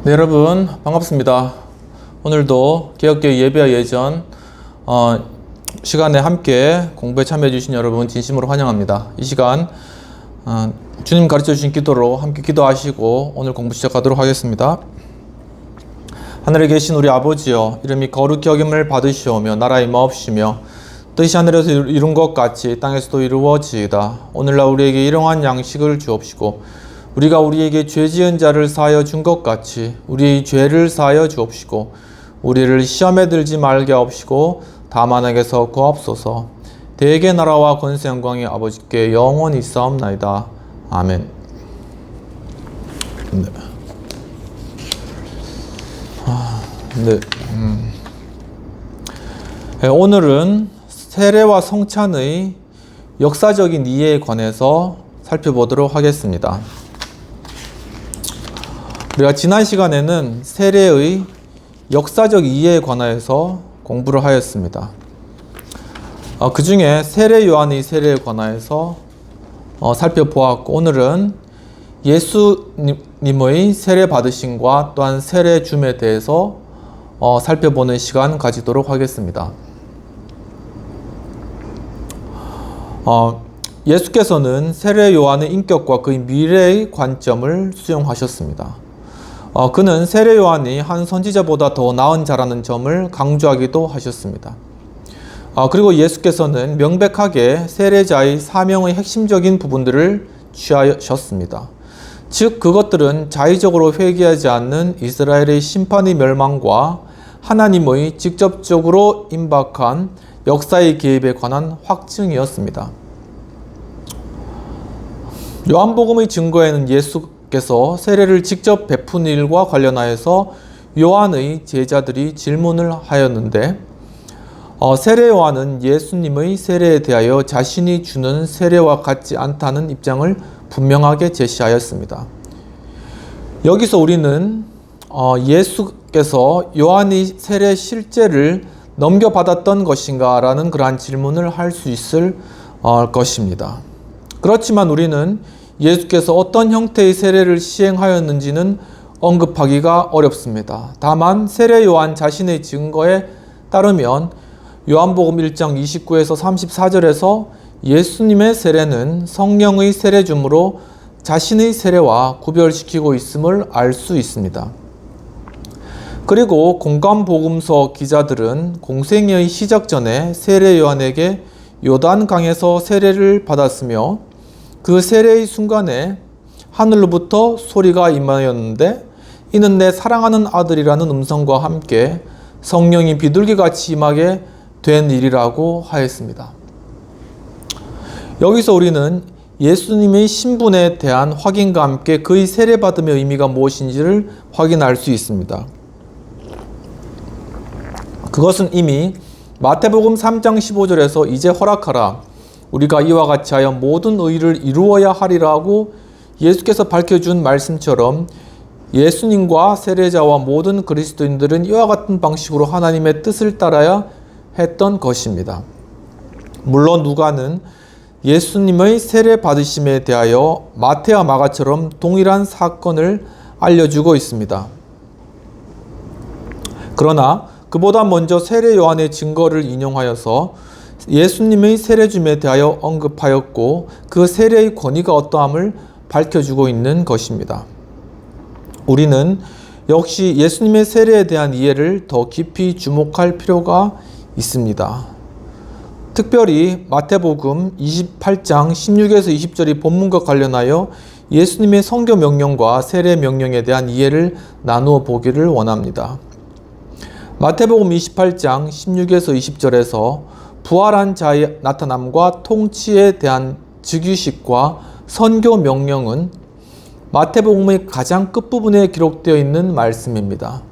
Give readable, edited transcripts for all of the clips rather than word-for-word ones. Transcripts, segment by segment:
네, 여러분 반갑습니다. 오늘도 개혁교회 예배와 예전 시간에 함께 공부에 참여해 주신 여러분 진심으로 환영합니다. 이 시간 주님 가르쳐 주신 기도로 함께 기도하시고 오늘 공부 시작하도록 하겠습니다. 하늘에 계신 우리 아버지여, 이름이 거룩히 여김을 받으시오며 나라의 마옵시며 뜻이 하늘에서 이룬 것 같이 땅에서도 이루어지이다. 오늘날 우리에게 일용할 양식을 주옵시고 우리가 우리에게 죄 지은 자를 사하여 준 것 같이 우리의 죄를 사하여 주옵시고 우리를 시험에 들지 말게 하옵시고 다만 에게서 구하옵소서. 대개 나라와 권세 영광이 아버지께 영원히 있사옵나이다. 아멘. 오늘은 세례와 성찬의 역사적인 이해에 관해서 살펴보도록 하겠습니다. 우리가 지난 시간에는 세례의 역사적 이해에 관하여서 공부를 하였습니다. 그 중에 세례 요한의 세례에 관하여서 살펴보았고, 오늘은 예수님의 세례 받으심과 또한 세례 줌에 대해서 살펴보는 시간 가지도록 하겠습니다. 예수께서는 세례 요한의 인격과 그의 미래의 관점을 수용하셨습니다. 그는 세례 요한이 한 선지자보다 더 나은 자라는 점을 강조하기도 하셨습니다. 그리고 예수께서는 명백하게 세례자의 사명의 핵심적인 부분들을 취하셨습니다. 즉, 그것들은 자의적으로 회개하지 않는 이스라엘의 심판의 멸망과 하나님의 직접적으로 임박한 역사의 개입에 관한 확증이었습니다. 요한복음의 증거에는 예수께서 세례를 직접 베푼 일과 관련하여서 요한의 제자들이 질문을 하였는데, 세례 요한은 예수님의 세례에 대하여 자신이 주는 세례와 같지 않다는 입장을 분명하게 제시하였습니다. 여기서 우리는 예수께서 요한이 세례 실제를 넘겨받았던 것인가 라는 그러한 질문을 할 수 있을 것입니다. 그렇지만 우리는 예수께서 어떤 형태의 세례를 시행하였는지는 언급하기가 어렵습니다. 다만 세례 요한 자신의 증거에 따르면 요한복음 1장 29에서 34절에서 예수님의 세례는 성령의 세례줌으로 자신의 세례와 구별시키고 있음을 알 수 있습니다. 그리고 공관복음서 기자들은 공생애의 시작 전에 세례 요한에게 요단강에서 세례를 받았으며 그 세례의 순간에 하늘로부터 소리가 임하였는데 이는 내 사랑하는 아들이라는 음성과 함께 성령이 비둘기같이 임하게 된 일이라고 하였습니다. 여기서 우리는 예수님의 신분에 대한 확인과 함께 그의 세례받음의 의미가 무엇인지를 확인할 수 있습니다. 그것은 이미 마태복음 3장 15절에서 이제 허락하라, 우리가 이와 같이 하여 모든 의를 이루어야 하리라고 예수께서 밝혀준 말씀처럼 예수님과 세례자와 모든 그리스도인들은 이와 같은 방식으로 하나님의 뜻을 따라야 했던 것입니다. 물론 누가는 예수님의 세례 받으심에 대하여 마태와 마가처럼 동일한 사건을 알려주고 있습니다. 그러나 그보다 먼저 세례 요한의 증거를 인용하여서 예수님의 세례줌에 대하여 언급하였고 그 세례의 권위가 어떠함을 밝혀주고 있는 것입니다. 우리는 역시 예수님의 세례에 대한 이해를 더 깊이 주목할 필요가 있습니다. 특별히 마태복음 28장 16에서 20절이 본문과 관련하여 예수님의 선교 명령과 세례 명령에 대한 이해를 나누어 보기를 원합니다. 마태복음 28장 16에서 20절에서 부활한 자의 나타남과 통치에 대한 즉위식과 선교 명령은 마태복음의 가장 끝부분에 기록되어 있는 말씀입니다.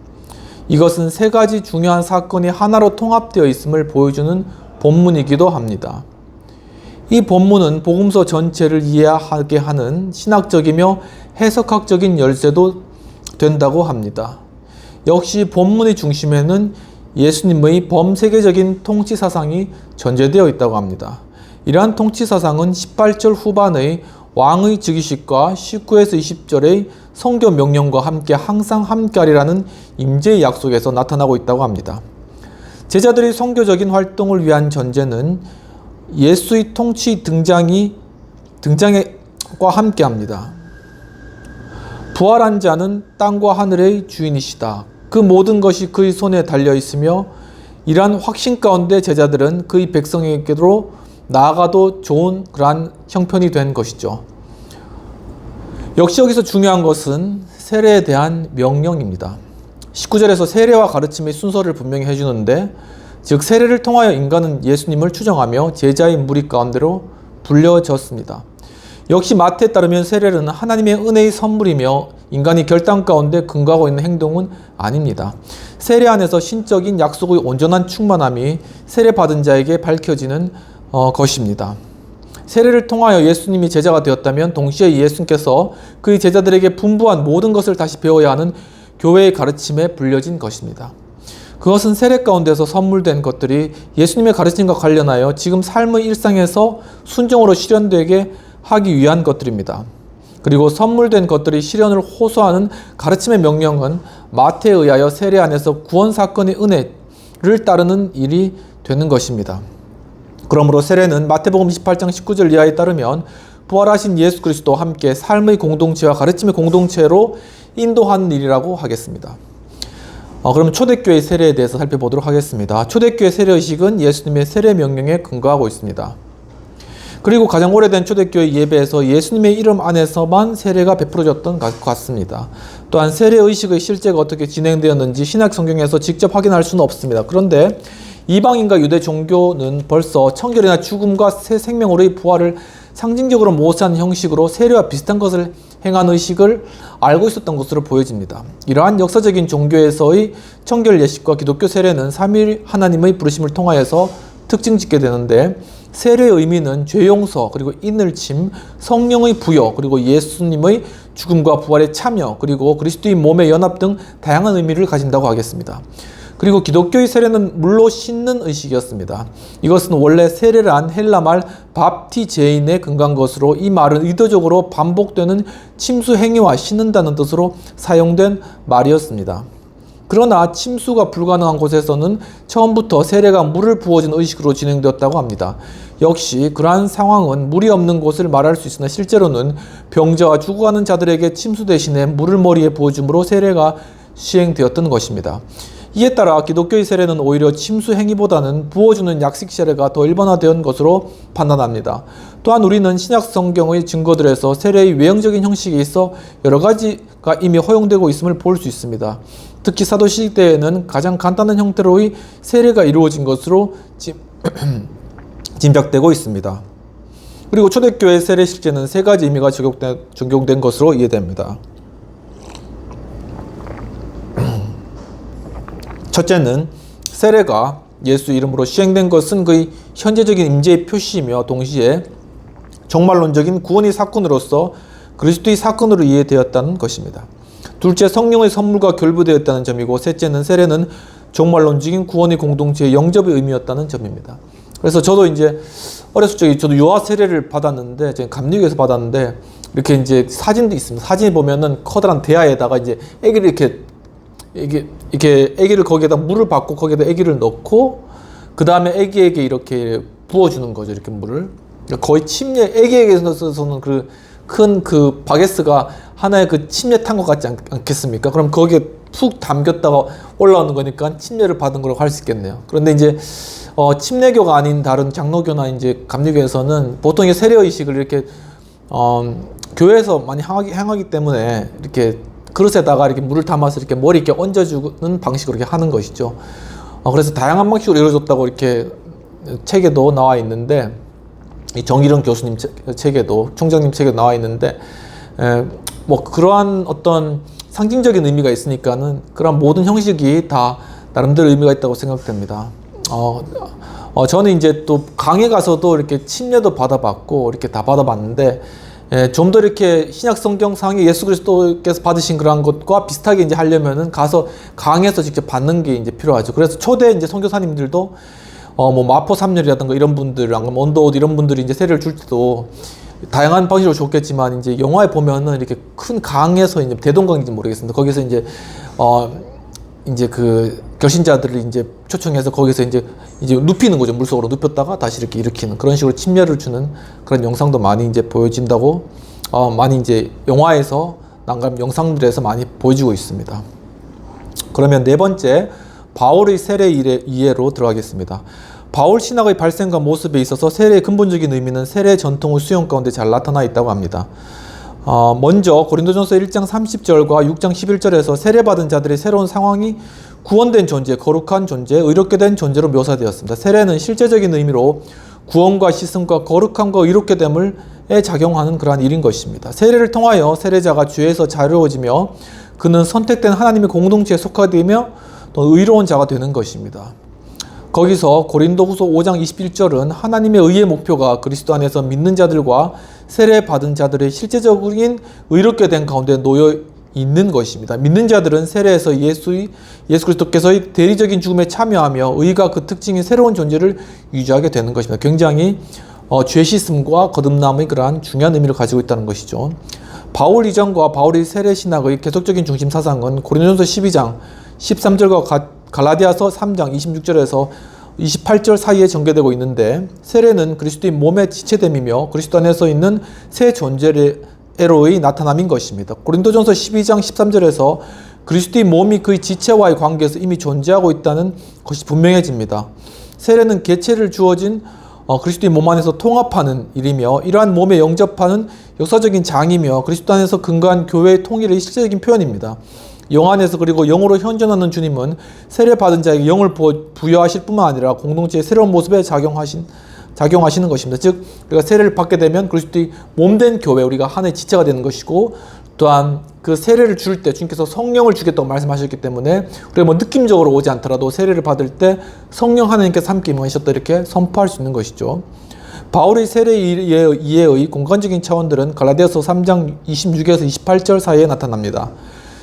이것은 세 가지 중요한 사건이 하나로 통합되어 있음을 보여주는 본문이기도 합니다. 이 본문은 복음서 전체를 이해하게 하는 신학적이며 해석학적인 열쇠도 된다고 합니다. 역시 본문의 중심에는 예수님의 범세계적인 통치 사상이 전제되어 있다고 합니다. 이러한 통치 사상은 18절 후반의 왕의 즉위식과 19에서 20절의 성교 명령과 함께 항상 함께하리라는 임재의 약속에서 나타나고 있다고 합니다. 제자들의 선교적인 활동을 위한 전제는 예수의 통치 등장과 함께합니다. 부활한 자는 땅과 하늘의 주인이시다. 그 모든 것이 그의 손에 달려 있으며 이러한 확신 가운데 제자들은 그의 백성에게로 나아가도 좋은 그러한 형편이 된 것이죠. 역시 여기서 중요한 것은 세례에 대한 명령입니다. 19절에서 세례와 가르침의 순서를 분명히 해주는데, 즉 세례를 통하여 인간은 예수님을 추정하며 제자의 무리 가운데로 불려졌습니다. 역시 마태에 따르면 세례는 하나님의 은혜의 선물이며 인간이 결단 가운데 근거하고 있는 행동은 아닙니다. 세례 안에서 신적인 약속의 온전한 충만함이 세례받은 자에게 밝혀지는 것입니다. 세례를 통하여 예수님이 제자가 되었다면 동시에 예수님께서 그의 제자들에게 분부한 모든 것을 다시 배워야 하는 교회의 가르침에 불려진 것입니다. 그것은 세례 가운데서 선물된 것들이 예수님의 가르침과 관련하여 지금 삶의 일상에서 순종으로 실현되게 하기 위한 것들입니다. 그리고 선물된 것들이 실현을 호소하는 가르침의 명령은 마태에 의하여 세례 안에서 구원 사건의 은혜를 따르는 일이 되는 것입니다. 그러므로 세례는 마태복음 28장 19절 이하에 따르면 부활하신 예수 그리스도와 함께 삶의 공동체와 가르침의 공동체로 인도하는 일이라고 하겠습니다. 그러면 초대교회 세례에 대해서 살펴보도록 하겠습니다. 초대교회 세례의식은 예수님의 세례 명령에 근거하고 있습니다. 그리고 가장 오래된 초대교회 예배에서 예수님의 이름 안에서만 세례가 베풀어졌던 것 같습니다. 또한 세례의식의 실제가 어떻게 진행되었는지 신약 성경에서 직접 확인할 수는 없습니다. 그런데 이방인과 유대 종교는 벌써 청결이나 죽음과 새 생명으로의 부활을 상징적으로 모사한 형식으로 세례와 비슷한 것을 행한 의식을 알고 있었던 것으로 보여집니다. 이러한 역사적인 종교에서의 청결 예식과 기독교 세례는 삼위일 하나님의 부르심을 통하여서 특징 짓게 되는데, 세례의 의미는 죄 용서, 그리고 인을침, 성령의 부여, 그리고 예수님의 죽음과 부활에 참여, 그리고 그리스도의 몸의 연합 등 다양한 의미를 가진다고 하겠습니다. 그리고 기독교의 세례는 물로 씻는 의식이었습니다. 이것은 원래 세례란 헬라말 밥티제인에 근거한 것으로, 이 말은 의도적으로 반복되는 침수 행위와 씻는다는 뜻으로 사용된 말이었습니다. 그러나 침수가 불가능한 곳에서는 처음부터 세례가 물을 부어준 의식으로 진행되었다고 합니다. 역시 그러한 상황은 물이 없는 곳을 말할 수 있으나 실제로는 병자와 죽어가는 자들에게 침수 대신에 물을 머리에 부어줌으로 세례가 시행되었던 것입니다. 이에 따라 기독교의 세례는 오히려 침수 행위보다는 부어주는 약식 세례가 더 일반화된 것으로 판단합니다. 또한 우리는 신약 성경의 증거들에서 세례의 외형적인 형식이 있어 여러 가지가 이미 허용되고 있음을 볼 수 있습니다. 특히 사도시대 때에는 가장 간단한 형태로의 세례가 이루어진 것으로 짐작되고 있습니다. 그리고 초대교회 세례 실제는 세 가지 의미가 적용된 것으로 이해됩니다. 첫째는 세례가 예수 이름으로 시행된 것은 그의 현재적인 임재의 표시이며 동시에 종말론적인 구원의 사건으로서 그리스도의 사건으로 이해되었다는 것입니다. 둘째, 성령의 선물과 결부되었다는 점이고, 셋째는 세례는 종말론적인 구원의 공동체의 영접의 의미였다는 점입니다. 그래서 저도 이제 어렸을 적에 저도 유아 세례를 받았는데, 제가 감리교에서 받았는데, 이렇게 이제 사진도 있습니다. 사진에 보면은 커다란 대야에다가 이제 아기를 이렇게 아기를 거기에다 물을 받고 거기에다 아기를 넣고 그 다음에 아기에게 이렇게 부어주는 거죠. 이렇게 물을. 거의 침례, 아기에게서는 큰 바게스가 하나의 그 침례 탄 것 같지 않겠습니까? 그럼 거기에 푹 담겼다가 올라오는 거니까 침례를 받은 거라고 할 수 있겠네요. 그런데 이제 침례교가 아닌 다른 장로교나 이제 감리교에서는 보통 이 세례의식을 이렇게 교회에서 많이 행하기 때문에 이렇게 그릇에다가 이렇게 물을 담아서 이렇게 머리 이렇게 얹어주는 방식으로 이렇게 하는 것이죠. 그래서 다양한 방식으로 이루어졌다고 이렇게 책에도 나와 있는데, 이 정일원 교수님 책에도, 총장님 책에도 나와 있는데, 뭐 그러한 어떤 상징적인 의미가 있으니까는 그런 모든 형식이 다 나름대로 의미가 있다고 생각됩니다. 저는 이제 또 강에 가서도 이렇게 침례도 받아봤고 이렇게 다 받아봤는데, 좀 더 이렇게 신약 성경상에 예수 그리스도께서 받으신 그런 것과 비슷하게 이제 하려면은 가서 강에서 직접 받는 게 이제 필요하죠. 그래서 초대 이제 선교사님들도 뭐 마포 3렬이라든가 이런 분들, 언더우드 이런 분들이 이제 세례를 줄 때도 다양한 방식으로 줬겠지만 이제 영화에 보면은 이렇게 큰 강에서 이제 대동강인지 모르겠습니다. 거기서 이제 그 결신자들을 이제 초청해서 거기서 이제 눕히는 거죠. 물속으로 눕혔다가 다시 이렇게 일으키는 그런 식으로 침례를 주는 그런 영상도 많이 이제 보여진다고 많이 이제 영화에서 난감 영상들에서 많이 보여지고 있습니다. 그러면 네 번째 바울의 세례 이해로 들어가겠습니다. 바울 신학의 발생과 모습에 있어서 세례의 근본적인 의미는 세례 전통의 수용 가운데 잘 나타나 있다고 합니다. 먼저 고린도전서 1장 30절과 6장 11절에서 세례받은 자들의 새로운 상황이 구원된 존재, 거룩한 존재, 의롭게 된 존재로 묘사되었습니다. 세례는 실제적인 의미로 구원과 씻음과 거룩함과 의롭게 됨을 작용하는 그러한 일인 것입니다. 세례를 통하여 세례자가 죄에서 자유로워지며 그는 선택된 하나님의 공동체에 속하게 되며 또 의로운 자가 되는 것입니다. 거기서 고린도후서 5장 21절은 하나님의 의의 목표가 그리스도 안에서 믿는 자들과 세례 받은 자들의 실제적인 의롭게 된 가운데 놓여 있는 것입니다. 믿는 자들은 세례에서 예수 그리스도께서의 대리적인 죽음에 참여하며 의가 그 특징인 새로운 존재를 유지하게 되는 것입니다. 굉장히 죄 씻음과 거듭남의 그러한 중요한 의미를 가지고 있다는 것이죠. 바울 이전과 바울의 세례 신학의 계속적인 중심 사상은 고린도전서 12장 13절과 갈라디아서 3장 26절에서 28절 사이에 전개되고 있는데 세례는 그리스도의 몸의 지체됨이며 그리스도 안에서 있는 새 존재로의 나타남인 것입니다. 고린도전서 12장 13절에서 그리스도의 몸이 그의 지체와의 관계에서 이미 존재하고 있다는 것이 분명해집니다. 세례는 개체를 주어진 그리스도의 몸 안에서 통합하는 일이며 이러한 몸에 영접하는 역사적인 장이며 그리스도 안에서 근거한 교회의 통일의 실제적인 표현입니다. 영 안에서 그리고 영으로 현존하는 주님은 세례받은 자에게 영을 부여하실 뿐만 아니라 공동체의 새로운 모습에 작용하시는 것입니다. 즉 우리가 세례를 받게 되면 그리스도의 몸된 교회, 우리가 하나의 지체가 되는 것이고 또한 그 세례를 줄 때 주님께서 성령을 주겠다고 말씀하셨기 때문에 우리가 느낌적으로 오지 않더라도 세례를 받을 때 성령 하나님께서 함께 임하셨다 이렇게 선포할 수 있는 것이죠. 바울의 세례 이해의 공간적인 차원들은 갈라디아서 3장 26에서 28절 사이에 나타납니다.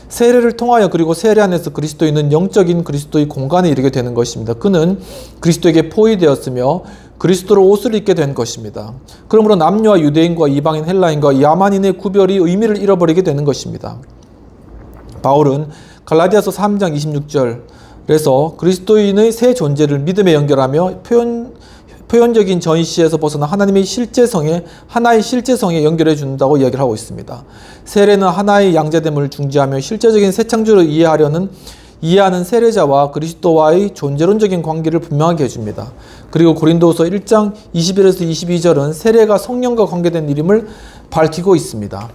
세례를 통하여 그리고 세례 안에서 그리스도인은 영적인 그리스도의 공간에 이르게 되는 것입니다. 그는 그리스도에게 포위되었으며 그리스도로 옷을 입게 된 것입니다. 그러므로 남녀와 유대인과 이방인, 헬라인과 야만인의 구별이 의미를 잃어버리게 되는 것입니다. 바울은 갈라디아서 3장 26절에서 그리스도인의 새 존재를 믿음에 연결하며 표현적인 전시에서 벗어나 하나님의 실제성에 하나의 실제성에 연결해 준다고 이야기를 하고 있습니다. 세례는 하나의 양자됨을 중지하며 실제적인 새 창조를 이해하는 세례자와 그리스도와의 존재론적인 관계를 분명하게 해줍니다. 그리고 고린도후서 1장 21에서 22절은 세례가 성령과 관계된 일임을 밝히고 있습니다.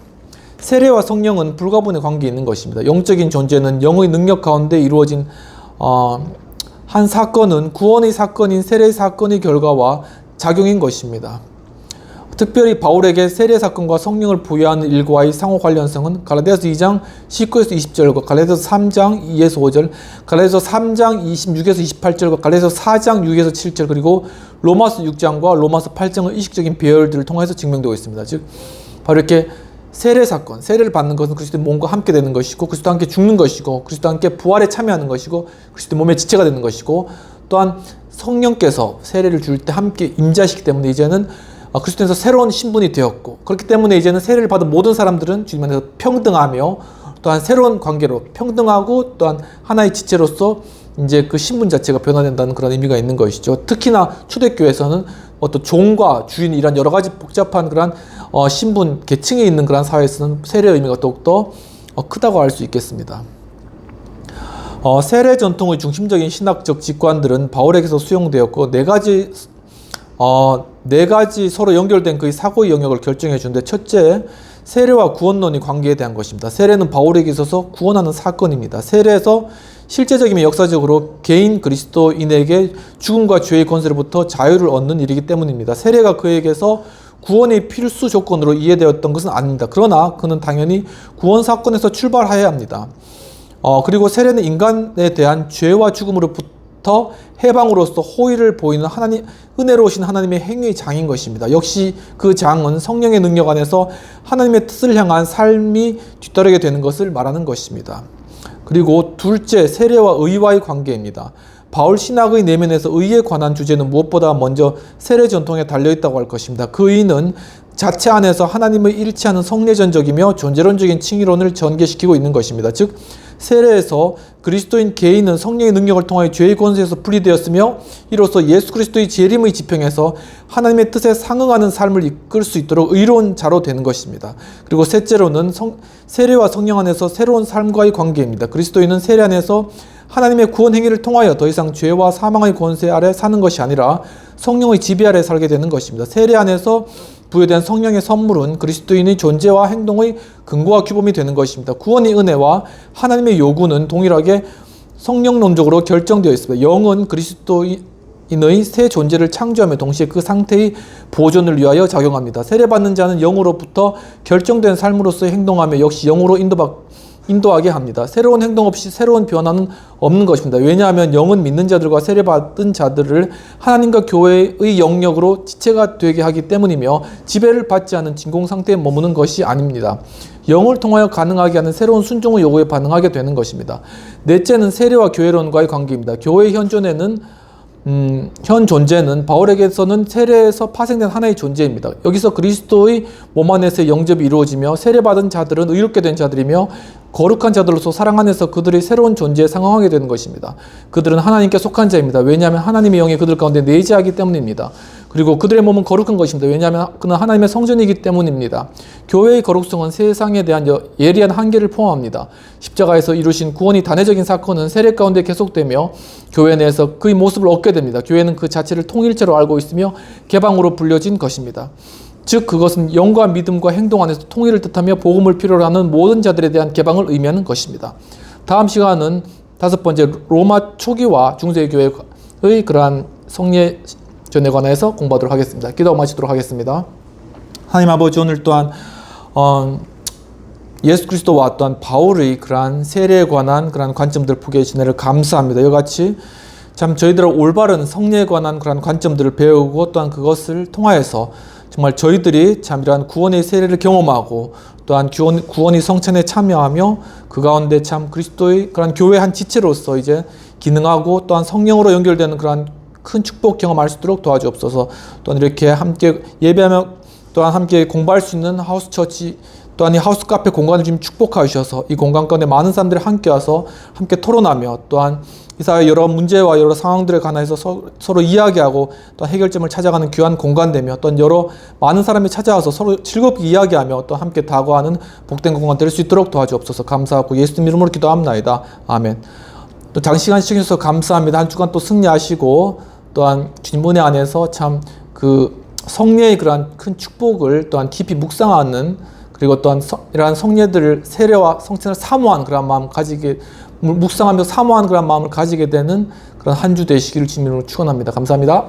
세례와 성령은 불가분의 관계에 있는 것입니다. 영적인 존재는 영의 능력 가운데 이루어진 한 사건은 구원의 사건인 세례의 사건의 결과와 작용인 것입니다. 특별히 바울에게 세례 사건과 성령을 부여하는 일과의 상호 관련성은 갈라디아서 2장 19에서 20절과 갈라디아서 3장 2에서 5절, 갈라디아서 3장 26에서 28절과 갈라디아서 4장 6에서 7절 그리고 로마서 6장과 로마서 8장의 의식적인 배열들을 통해서 증명되고 있습니다. 즉 바로 이렇게 세례 사건, 세례를 받는 것은 그리스도의 몸과 함께 되는 것이고 그리스도와 함께 죽는 것이고 그리스도와 함께 부활에 참여하는 것이고 그리스도의 몸의 지체가 되는 것이고 또한 성령께서 세례를 줄 때 함께 임재하시기 때문에 이제는 그리스도에서 새로운 신분이 되었고 그렇기 때문에 이제는 세례를 받은 모든 사람들은 주님 안에서 평등하며 또한 새로운 관계로 평등하고 또한 하나의 지체로서 이제 그 신분 자체가 변화된다는 그런 의미가 있는 것이죠. 특히나 초대교회에서는 어떤 종과 주인 이런 여러 가지 복잡한 그런 신분 계층에 있는 그런 사회에서는 세례의 의미가 더욱더 크다고 할 수 있겠습니다. 세례 전통의 중심적인 신학적 직관들은 바울에게서 수용되었고 네 가지 서로 연결된 그의 사고의 영역을 결정해 주는데 첫째, 세례와 구원론의 관계에 대한 것입니다. 세례는 바울에게 있어서 구원하는 사건입니다. 세례에서 실제적이며 역사적으로 개인 그리스도인에게 죽음과 죄의 권세로부터 자유를 얻는 일이기 때문입니다. 세례가 그에게서 구원의 필수 조건으로 이해되었던 것은 아닙니다. 그러나 그는 당연히 구원 사건에서 출발해야 합니다. 그리고 세례는 인간에 대한 죄와 죽음으로부터 해방으로서 호의를 보이는 은혜로우신 하나님의 행위의 장인 것입니다. 역시 그 장은 성령의 능력 안에서 하나님의 뜻을 향한 삶이 뒤따르게 되는 것을 말하는 것입니다. 그리고 둘째, 세례와 의와의 관계입니다. 바울 신학의 내면에서 의에 관한 주제는 무엇보다 먼저 세례 전통에 달려있다고 할 것입니다. 그 의는 자체 안에서 하나님을 잃지 않은 성례전적이며 존재론적인 칭의론을 전개시키고 있는 것입니다. 즉 세례에서 그리스도인 개인은 성령의 능력을 통하여 죄의 권세에서 분리되었으며 이로써 예수 그리스도의 재림의 지평에서 하나님의 뜻에 상응하는 삶을 이끌 수 있도록 의로운 자로 되는 것입니다. 그리고 셋째로는 세례와 성령 안에서 새로운 삶과의 관계입니다. 그리스도인은 세례 안에서 하나님의 구원 행위를 통하여 더 이상 죄와 사망의 권세 아래 사는 것이 아니라 성령의 지배 아래 살게 되는 것입니다. 세례 안에서 부여된 성령의 선물은 그리스도인의 존재와 행동의 근거와 규범이 되는 것입니다. 구원의 은혜와 하나님의 요구는 동일하게 성령론적으로 결정되어 있습니다. 영은 그리스도인의 새 존재를 창조하며 동시에 그 상태의 보존을 위하여 작용합니다. 세례받는 자는 영으로부터 결정된 삶으로서의 행동하며 역시 영으로 인도하게 합니다. 새로운 행동 없이 새로운 변화는 없는 것입니다. 왜냐하면 영은 믿는 자들과 세례받은 자들을 하나님과 교회의 영역으로 지체가 되게 하기 때문이며 지배를 받지 않은 진공 상태에 머무는 것이 아닙니다. 영을 통하여 가능하게 하는 새로운 순종의 요구에 반응하게 되는 것입니다. 넷째는 세례와 교회론과의 관계입니다. 교회의 현 존재는 바울에게서는 세례에서 파생된 하나의 존재입니다. 여기서 그리스도의 몸 안에서의 영접이 이루어지며 세례받은 자들은 의롭게 된 자들이며 거룩한 자들로서 사랑 안에서 그들의 새로운 존재에 상응하게 되는 것입니다. 그들은 하나님께 속한 자입니다. 왜냐하면 하나님의 영이 그들 가운데 내재하기 때문입니다. 그리고 그들의 몸은 거룩한 것입니다. 왜냐하면 그는 하나님의 성전이기 때문입니다. 교회의 거룩성은 세상에 대한 예리한 한계를 포함합니다. 십자가에서 이루신 구원이 단회적인 사건은 세례 가운데 계속되며 교회 내에서 그의 모습을 얻게 됩니다. 교회는 그 자체를 통일체로 알고 있으며 개방으로 불려진 것입니다. 즉 그것은 영과 믿음과 행동 안에서 통일을 뜻하며 복음을 필요로 하는 모든 자들에 대한 개방을 의미하는 것입니다. 다음 시간은 다섯 번째 로마 초기와 중세교회의 그러한 성례전에 관해서 공부하도록 하겠습니다. 기도 마치도록 하겠습니다. 하나님 아버지, 오늘 또한 예수 그리스도와 또한 바울의 그러한 세례에 관한 그러한 관점들을 보게 해주신 은혜를 감사합니다. 이같이 참 저희들의 올바른 성례에 관한 그러한 관점들을 배우고 또한 그것을 통하여서 정말 저희들이 참 이러한 구원의 세례를 경험하고 또한 구원의 성찬에 참여하며 그 가운데 참 그리스도의 그런 교회 한 지체로서 이제 기능하고 또한 성령으로 연결되는 그러한 큰 축복 경험할 수 있도록 도와주옵소서. 또한 이렇게 함께 예배하며 또한 함께 공부할 수 있는 하우스처치 또한 이 하우스 카페 공간을 좀 축복하여 주셔서 이 공간 가운데 많은 사람들이 함께 와서 함께 토론하며 또한 이 사회의 여러 문제와 여러 상황들에 관해서 서로 이야기하고 또 해결점을 찾아가는 귀한 공간되며 또한 여러 많은 사람이 찾아와서 서로 즐겁게 이야기하며 또 함께 다가가는 복된 공간 될 수 있도록 도와주옵소서. 감사하고 예수님 이름으로 기도합나이다. 아멘. 또 장시간 시켜주셔서 감사합니다. 한 주간 또 승리하시고 또한 주님 은혜 안에서 참 그 성례의 그러한 큰 축복을 또한 깊이 묵상하는 그리고 또한 이러한 성례들을 세례와 성찬을 사모한 그런 마음 가지게 묵상하며 사모한 그런 마음을 가지게 되는 그런 한 주 되시기를 주님으로 축원합니다. 감사합니다.